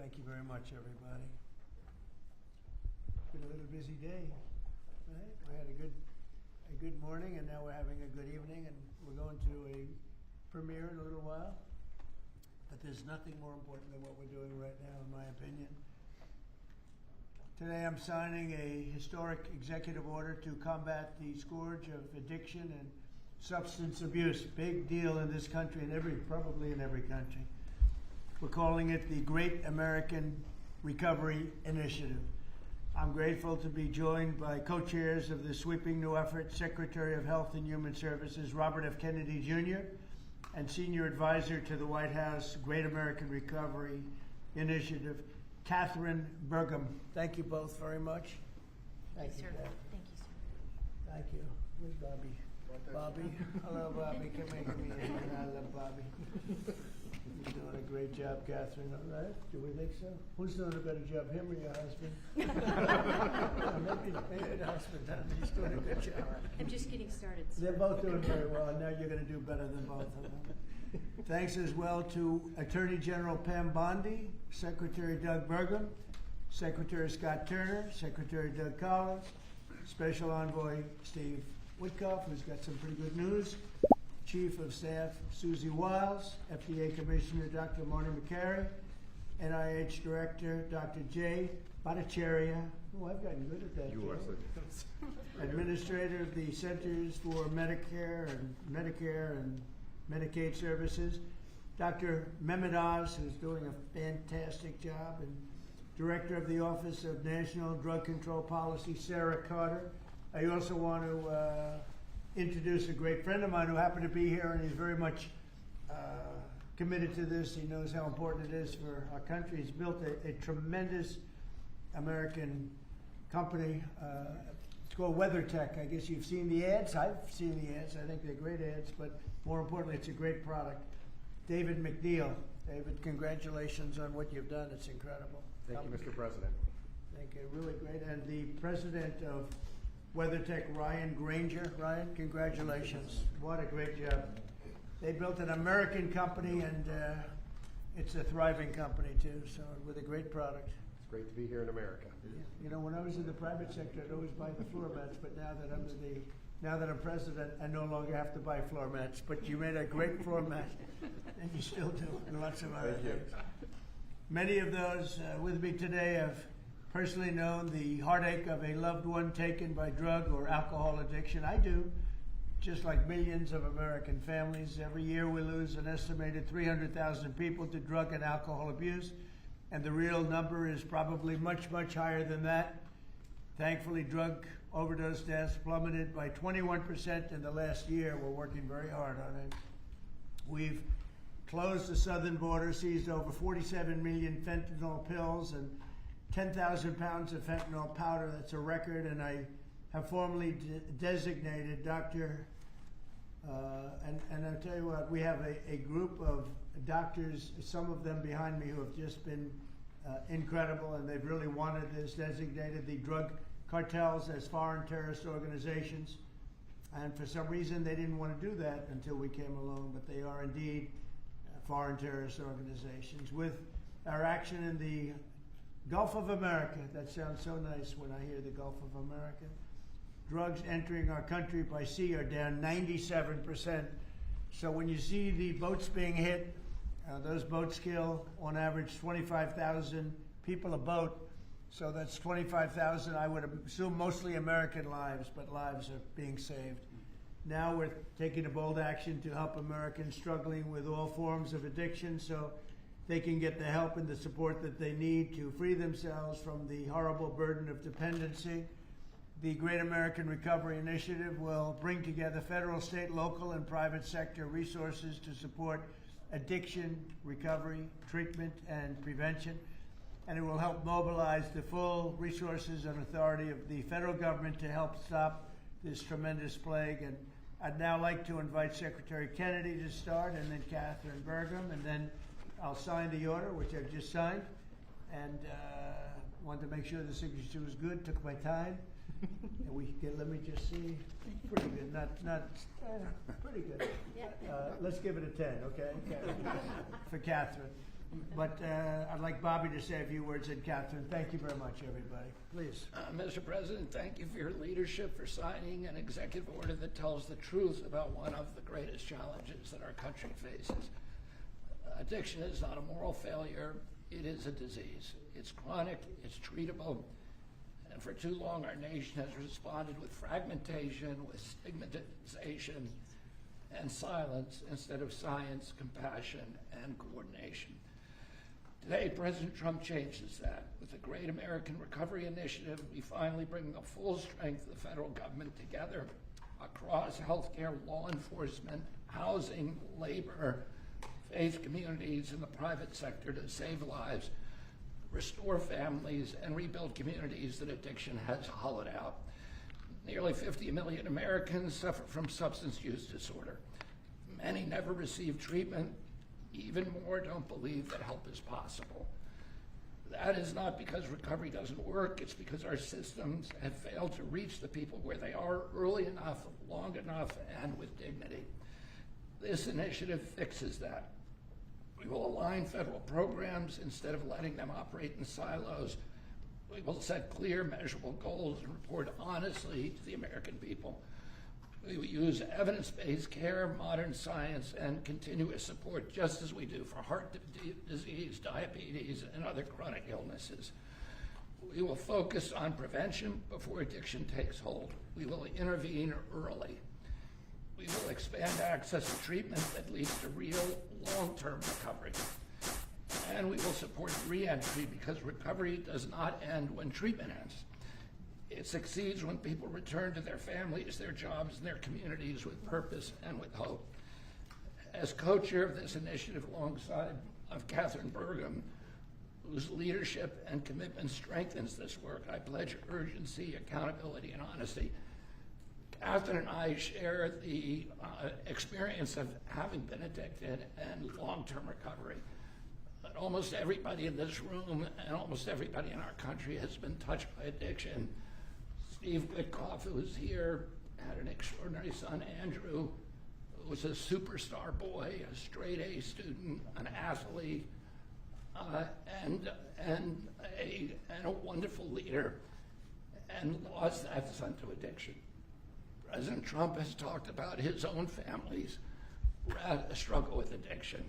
Thank you very much, everybody. Been a little busy day, right? We had a good morning, and now we're having a good evening, and we're going to a premiere in a little while. But there's nothing more important than what we're doing right now, in my opinion. Today I'm signing a historic executive order to combat the scourge of addiction and substance abuse. Big deal in this country and probably in every country. We're calling it the Great American Recovery Initiative. I'm grateful to be joined by co-chairs of this sweeping new effort, Secretary of Health and Human Services, Robert F. Kennedy Jr., and Senior Advisor to the White House Great American Recovery Initiative, Catherine Burgum. Thank you both very much. Thank you, sir. Thank you, sir. Thank you. Where's Bobby? Bobby. Hello, Bobby. Come here, give me a hand. I love Bobby. You're doing a great job, Catherine. All right? Do we think so? Who's doing a better job, him or your husband? Maybe the husband. He's doing a good job. I'm just getting started, sir. They're both doing very well, and now you're going to do better than both of them. Thanks as well to Attorney General Pam Bondi, Secretary Doug Burgum, Secretary Scott Turner, Secretary Doug Collins, Special Envoy Steve Witkoff, who's got some pretty good news, Chief of Staff Susie Wiles, FDA Commissioner Dr. Marty McCary, NIH Director Dr. Jay Bhattacharya. Oh, I've gotten good at that. You are so good. Administrator of the Centers for Medicare and Medicaid Services, Dr. Mehmet Oz, who's doing a fantastic job, and Director of the Office of National Drug Control Policy, Sarah Carter. I also want to introduce a great friend of mine who happened to be here, and he's very much committed to this. He knows how important it is for our country. He's built a tremendous American company. It's called WeatherTech. I guess you've seen the ads. I've seen the ads. I think they're great ads, but more importantly, it's a great product. David McNeil. David, congratulations on what you've done. It's incredible. Thank you, Mr. President. Thank you. Really great. And the president of WeatherTech, Ryan Granger. Ryan, congratulations. What a great job. They built an American company, and it's a thriving company, too, so with a great product. It's great to be here in America. You know, when I was in the private sector, I'd always buy the floor mats, but now that I'm president, I no longer have to buy floor mats. But you made a great floor mat, and you still do, and lots of other things. Many of those with me today have personally known the heartache of a loved one taken by drug or alcohol addiction. I do, just like millions of American families. Every year we lose an estimated 300,000 people to drug and alcohol abuse, and the real number is probably much, much higher than that. Thankfully, drug overdose deaths plummeted by 21% in the last year. We're working very hard on it. We've closed the southern border, seized over 47 million fentanyl pills and 10,000 pounds of fentanyl powder. That's a record, and I have formally designated Dr. And I'll tell you what, we have a group of doctors, some of them behind me, who have just been incredible, and they've really wanted this, designated the drug cartels as foreign terrorist organizations. And for some reason, they didn't want to do that until we came along, but they are indeed foreign terrorist organizations. With our action in the Gulf of America, that sounds so nice when I hear the Gulf of America. Drugs entering our country by sea are down 97%. So when you see the boats being hit, those boats kill on average 25,000 people a boat. So that's 25,000, I would assume mostly American lives, but lives are being saved. Now we're taking a bold action to help Americans struggling with all forms of addiction so they can get the help and the support that they need to free themselves from the horrible burden of dependency. The Great American Recovery Initiative will bring together federal, state, local, and private sector resources to support addiction, recovery, treatment, and prevention. And it will help mobilize the full resources and authority of the federal government to help stop this tremendous plague. And I'd now like to invite Secretary Kennedy to start, and then Catherine Burgum, and then I'll sign the order, which I've just signed, and wanted to make sure the signature was good, took my time. And we get, let me just see, pretty good, pretty good. Let's give it a 10, okay? For Catherine. But I'd like Bobby to say a few words, and Catherine. Thank you very much, everybody. Please. Mr. President, thank you for your leadership for signing an executive order that tells the truth about one of the greatest challenges that our country faces. Addiction is not a moral failure, it is a disease. It's chronic, it's treatable, and for too long our nation has responded with fragmentation, with stigmatization, and silence instead of science, compassion, and coordination. Today, President Trump changes that. With the Great American Recovery Initiative, we finally bring the full strength of the federal government together across healthcare, law enforcement, housing, labor, faith communities, and the private sector to save lives, restore families, and rebuild communities that addiction has hollowed out. Nearly 50 million Americans suffer from substance use disorder. Many never receive treatment. Even more don't believe that help is possible. That is not because recovery doesn't work, it's because our systems have failed to reach the people where they are early enough, long enough, and with dignity. This initiative fixes that. We will align federal programs instead of letting them operate in silos. We will set clear, measurable goals and report honestly to the American people. We will use evidence-based care, modern science, and continuous support, just as we do for heart disease, diabetes, and other chronic illnesses. We will focus on prevention before addiction takes hold. We will intervene early. We will expand access to treatment that leads to real long-term recovery. And we will support re-entry because recovery does not end when treatment ends. It succeeds when people return to their families, their jobs, and their communities with purpose and with hope. As co-chair of this initiative alongside of Catherine Burgum, whose leadership and commitment strengthens this work, I pledge urgency, accountability, and honesty. Catherine and I share the experience of having been addicted and long-term recovery. But almost everybody in this room and almost everybody in our country has been touched by addiction. Steve Witkoff, who is here, had an extraordinary son, Andrew, who was a superstar boy, a straight A student, an athlete, and a wonderful leader, and lost that son to addiction. President Trump has talked about his own family's struggle with addiction.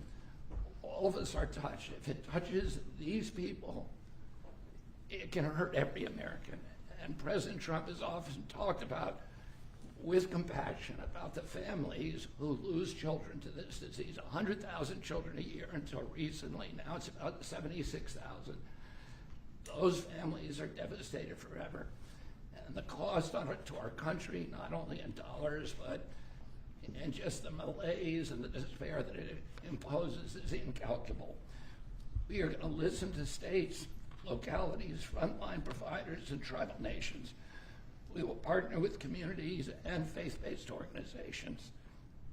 All of us are touched. If it touches these people, it can hurt every American. And President Trump has often talked about, with compassion, about the families who lose children to this disease. 100,000 children a year until recently. Now it's about 76,000. Those families are devastated forever. And the cost to our country, not only in dollars, but in just the malaise and the despair that it imposes, is incalculable. We are going to listen to states, localities, frontline providers, and tribal nations. We will partner with communities and faith-based organizations.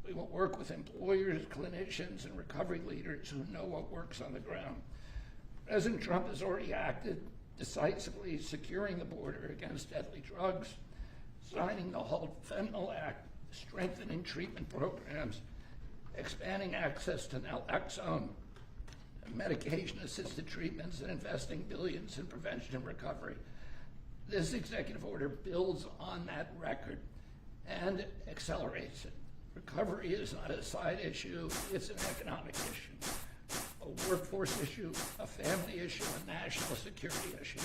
We will work with employers, clinicians, and recovery leaders who know what works on the ground. President Trump has already acted decisively, securing the border against deadly drugs, signing the Halt Fentanyl Act, strengthening treatment programs, expanding access to naloxone, medication-assisted treatments, and investing billions in prevention and recovery. This executive order builds on that record and accelerates it. Recovery is not a side issue, it's an economic issue, a workforce issue, a family issue, a national security issue.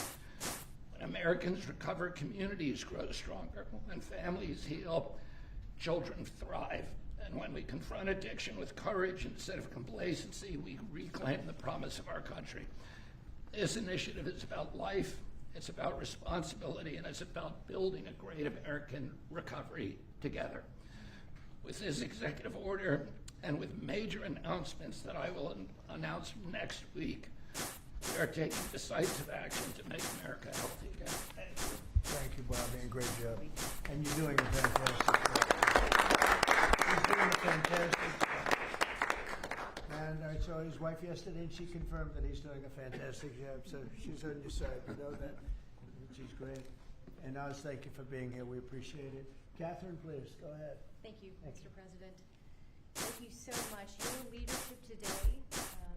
When Americans recover, communities grow stronger. When families heal, children thrive. And when we confront addiction with courage instead of complacency, we reclaim the promise of our country. This initiative is about life, it's about responsibility, and it's about building a great American recovery together. With this executive order and with major announcements that I will announce next week, we are taking decisive action to make America healthy again. Thank you, Bobby, and great job. And you're doing a fantastic job. He's doing a fantastic job. And I saw his wife yesterday, and she confirmed that he's doing a fantastic job. So she's on your side, you know that. She's great. And Oz, thank you for being here. We appreciate it. Catherine, please, go ahead. Thank you, Thank Mr. President. Thank you so much. Your leadership today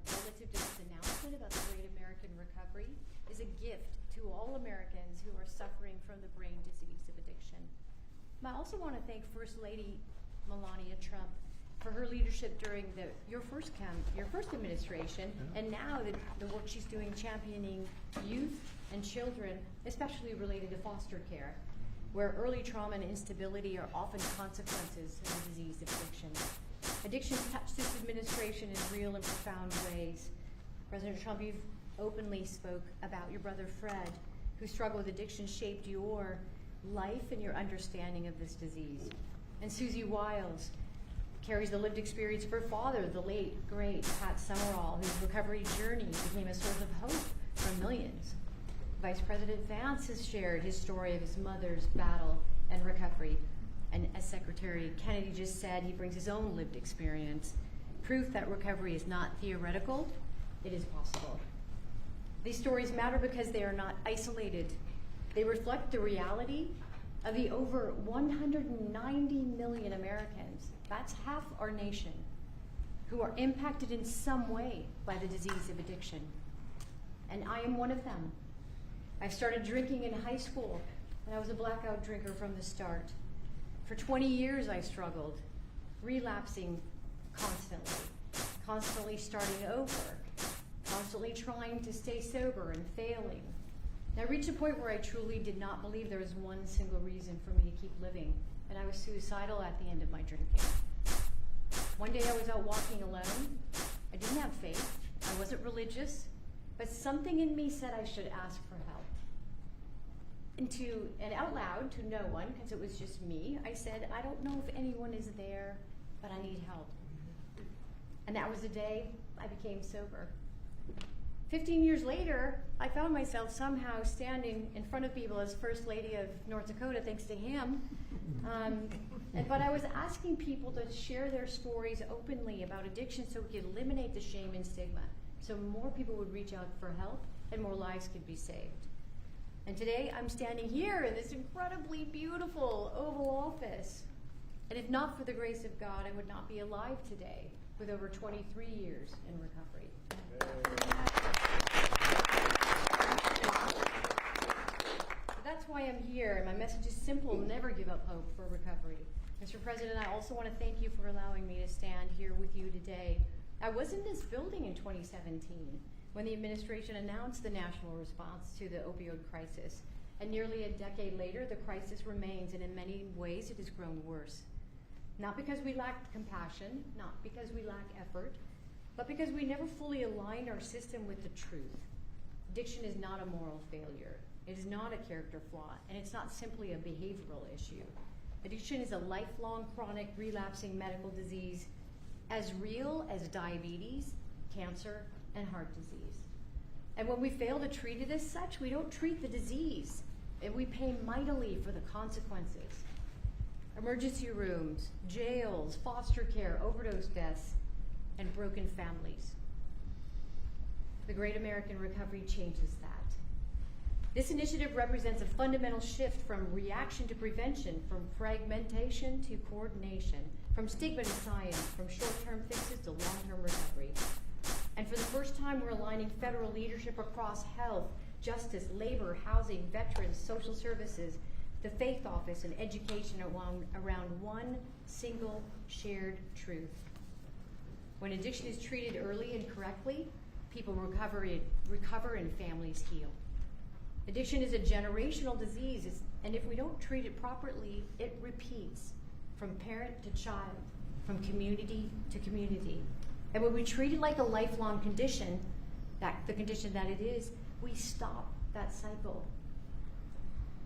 relative to this announcement about the Great American Recovery is a gift to all Americans who are suffering from the brain disease of addiction. I also want to thank First Lady Melania Trump for her leadership during your first administration, and now the work she's doing championing youth and children, especially related to foster care, where early trauma and instability are often consequences of the disease of addiction. Addiction touched this administration in real and profound ways. President Trump, you've openly spoke about your brother Fred, whose struggle with addiction shaped your life and your understanding of this disease. And Susie Wiles carries the lived experience of her father, the late, great Pat Summerall, whose recovery journey became a source of hope for millions. Vice President Vance has shared his story of his mother's battle and recovery. And as Secretary Kennedy just said, he brings his own lived experience, proof that recovery is not theoretical, it is possible. These stories matter because they are not isolated. They reflect the reality of the over 190 million Americans, that's half our nation, who are impacted in some way by the disease of addiction. And I am one of them. I started drinking in high school, and I was a blackout drinker from the start. For 20 years I struggled, relapsing constantly starting over, constantly trying to stay sober and failing. And I reached a point where I truly did not believe there was one single reason for me to keep living, and I was suicidal at the end of my drinking. One day I was out walking alone. I didn't have faith. I wasn't religious, but something in me said I should ask for help. And out loud to no one, because it was just me, I said, I don't know if anyone is there, but I need help. And that was the day I became sober. 15 years later, I found myself somehow standing in front of people as First Lady of North Dakota, thanks to him. But I was asking people to share their stories openly about addiction so we could eliminate the shame and stigma, so more people would reach out for help and more lives could be saved. And today I'm standing here in this incredibly beautiful Oval Office. And if not for the grace of God, I would not be alive today with over 23 years in recovery. That's why I'm here, and my message is simple: never give up hope for recovery. Mr. President, I also want to thank you for allowing me to stand here with you today. I was in this building in 2017 when the administration announced the national response to the opioid crisis. And nearly a decade later, the crisis remains, and in many ways it has grown worse. Not because we lacked compassion, not because we lack effort, but because we never fully aligned our system with the truth. Addiction is not a moral failure. It is not a character flaw, and it's not simply a behavioral issue. Addiction is a lifelong, chronic, relapsing medical disease as real as diabetes, cancer, and heart disease. And when we fail to treat it as such, we don't treat the disease, and we pay mightily for the consequences. Emergency rooms, jails, foster care, overdose deaths, and broken families. The Great American Recovery changes that. This initiative represents a fundamental shift from reaction to prevention, from fragmentation to coordination, from stigma to science, from short-term fixes to long-term recovery. And for the first time, we're aligning federal leadership across health, justice, labor, housing, veterans, social services, the faith office, and education around one single shared truth. When addiction is treated early and correctly, people recover and families heal. Addiction is a generational disease, and if we don't treat it properly, it repeats from parent to child, from community to community. And when we treat it like a lifelong condition, the condition that it is, we stop that cycle.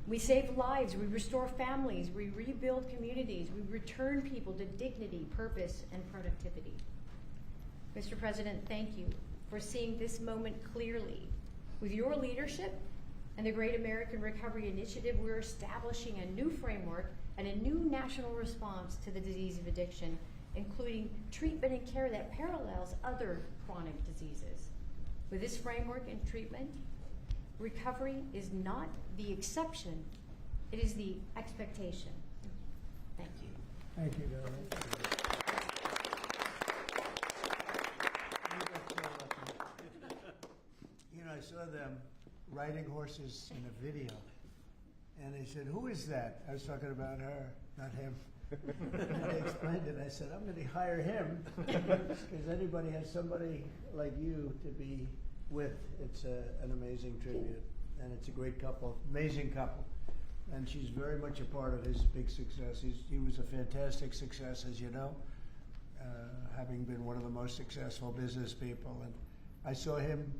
We save lives, we restore families, we rebuild communities, we return people to dignity, purpose, and productivity. Mr. President, thank you for seeing this moment clearly. With your leadership and the Great American Recovery Initiative, we're establishing a new framework and a new national response to the disease of addiction, including treatment and care that parallels other chronic diseases. With this framework and treatment, recovery is not the exception, it is the expectation. Thank you. Thank you, Darlene. riding horses in a video. And they said, "Who is that?" I was talking about her, not him. And they explained it. I said, "I'm going to hire him because anybody has somebody like you to be with. It's an amazing tribute, and it's a great couple, amazing couple." And she's very much a part of his big success. He was a fantastic success, as you know, having been one of the most successful business people. And I saw him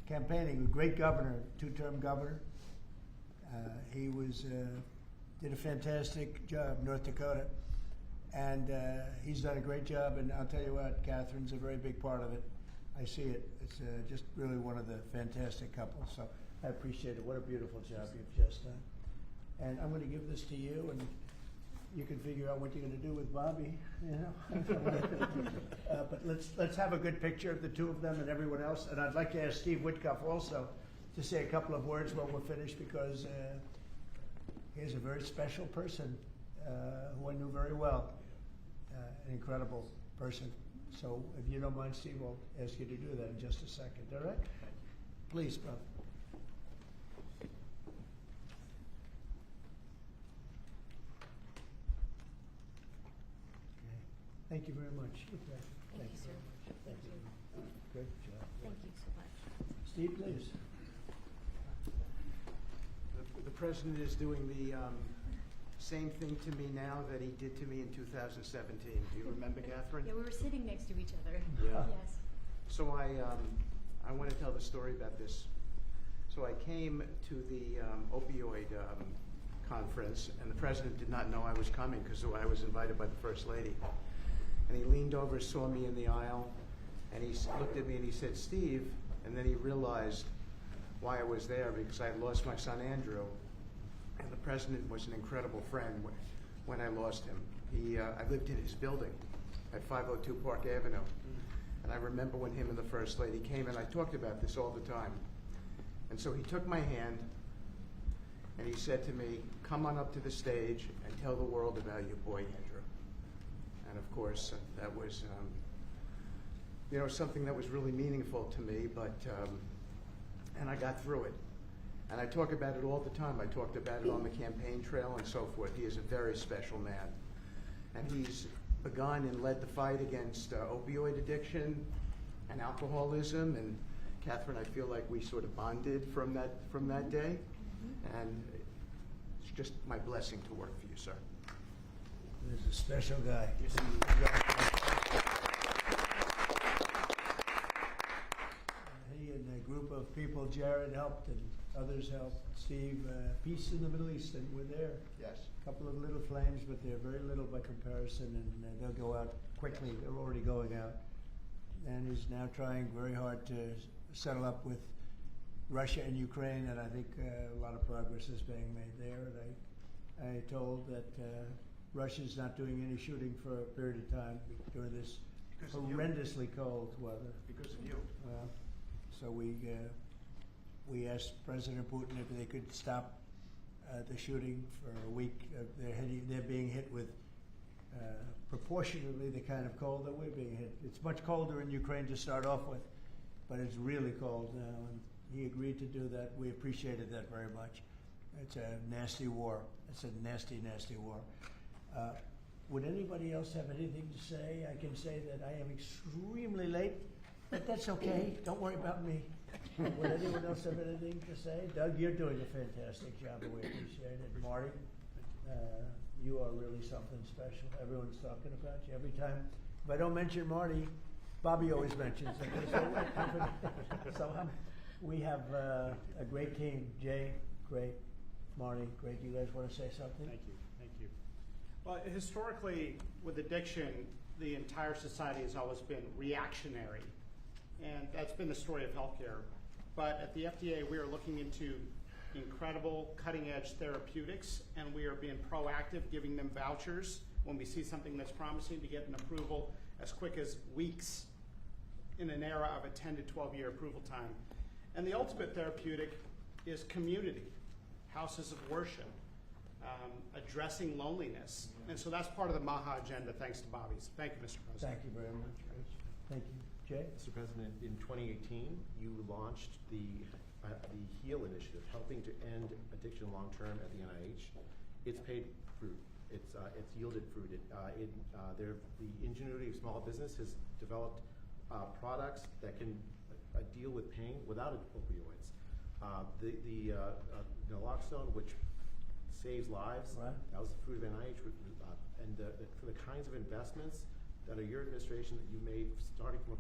campaigning, a great governor, two-term governor. He did a fantastic job, North Dakota. And he's done a great job, and I'll tell you what, Catherine's a very big part of it. I see it. It's just really one of the fantastic couples. So I appreciate it. What a beautiful job you've just done. And I'm going to give this to you, and you can figure out what you're going to do with Bobby, you know. But let's have a good picture of the two of them and everyone else. And I'd like to ask Steve Whitcuff also to say a couple of words when we're finished, because he's a very special person who I knew very well, an incredible person. So if you don't mind, Steve, I'll ask you to do that in just a second. All right? Please, Bob. Thank you very much. Thank you, sir. Thank you. Good job. Thank you so much. Steve, please. The president is doing the same thing to me now that he did to me in 2017. Do you remember, Catherine? Yeah, we were sitting next to each other. Yeah. Yes. So I want to tell the story about this. So I came to the opioid conference, and the president did not know I was coming because I was invited by the First Lady. And he leaned over, saw me in the aisle, and he looked at me and he said, "Steve," and then he realized why I was there, because I had lost my son Andrew, and the president was an incredible friend when I lost him. I lived in his building at 502 Park Avenue, and I remember when him and the First Lady came, and I talked about this all the time. And so he took my hand, and he said to me, "Come on up to the stage and tell the world about your boy Andrew." And of course, that was, something that was really meaningful to me, but, and I got through it. And I talk about it all the time. I talked about it on the campaign trail and so forth. He is a very special man. And he's begun and led the fight against opioid addiction and alcoholism. And Catherine, I feel like we sort of bonded from that day. And it's just my blessing to work for you, sir. He's a special guy. He and a group of people, Jared helped and others helped. Steve, Peace in the Middle East, and we're there. Yes. A couple of little flames, but they're very little by comparison, and they'll go out quickly. Yes. They're already going out. And he's now trying very hard to settle up with Russia and Ukraine, and I think a lot of progress is being made there. And I told that Russia's not doing any shooting for a period of time during this horrendously cold weather. Because of you. So we asked President Putin if they could stop the shooting for a week. They're being hit with proportionately the kind of cold that we're being hit. It's much colder in Ukraine to start off with, but it's really cold now, and he agreed to do that. We appreciated that very much. It's a nasty war. It's a nasty, nasty war. Would anybody else have anything to say? I can say that I am extremely late, but that's okay. Don't worry about me. Would anyone else have anything to say? Doug, you're doing a fantastic job, and we appreciate it. Marty, you are really something special. Everyone's talking about you every time. If I don't mention Marty, Bobby always mentions him. So we have a great team. Jay, great. Marty, great. You guys want to say something? Thank you. Thank you. Well, historically, with addiction, the entire society has always been reactionary, and that's been the story of healthcare. But at the FDA, we are looking into incredible cutting-edge therapeutics, and we are being proactive, giving them vouchers when we see something that's promising to get an approval as quick as weeks in an era of a 10 to 12-year approval time. And the ultimate therapeutic is community, houses of worship, addressing loneliness. And so that's part of the MAHA agenda, thanks to Bobby's. Thank you, Mr. President. Thank you very much, Rich. Thank you. Jay? Mr. President, in 2018, you launched the the HEAL initiative, helping to end addiction long-term at the NIH, it's paid fruit. It's yielded fruit. The ingenuity of small business has developed products that can deal with pain without opioids. The naloxone, which saves lives, Right. that was the fruit of NIH. And for the kinds of investments that are your administration that you made starting from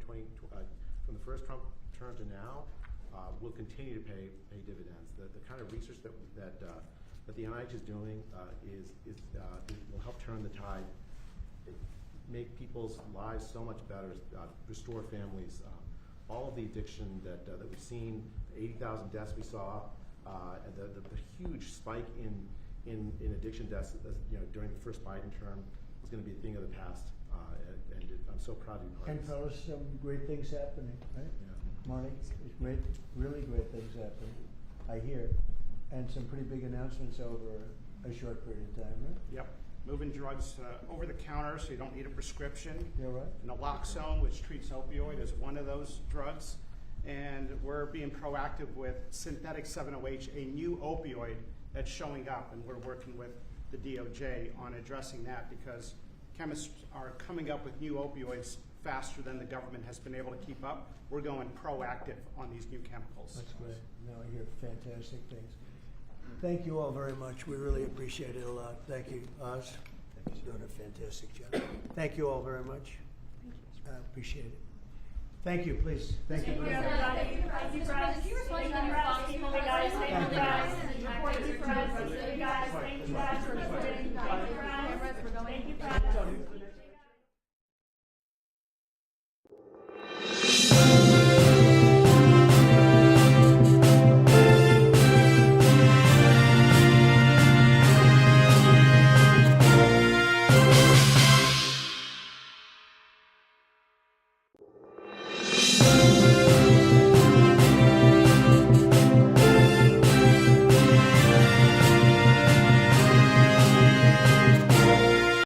from the first Trump term to now, will continue to pay dividends. The kind of research that the NIH is doing will help turn the tide, make people's lives so much better, restore families. All of the addiction that we've seen, 80,000 deaths we saw, and the huge spike in addiction deaths, during the first Biden term is going to be a thing of the past. And I'm so proud of you, Marty. And fellas, some great things happening, right? Yeah. Marty, there's really great things happening, I hear. And some pretty big announcements over a short period of time, right? Yep, moving drugs over the counter so you don't need a prescription. Yeah, right. Naloxone, which treats opioid, is one of those drugs. And we're being proactive with synthetic 7-OH, a new opioid that's showing up, and we're working with the DOJ on addressing that because chemists are coming up with new opioids faster than the government has been able to keep up. We're going proactive on these new chemicals. That's great. No, I hear fantastic things. Thank you all very much. We really appreciate it a lot. Thank you, Oz. You're doing a fantastic job. Thank you all very much. I appreciate it. Thank you, please. Thank you. Thank you, everybody. Thank you, Press. Thank you, Press. Thank you, guys. Thank you, guys. Thank you, guys. Thank you guys for listening. Thank you, guys.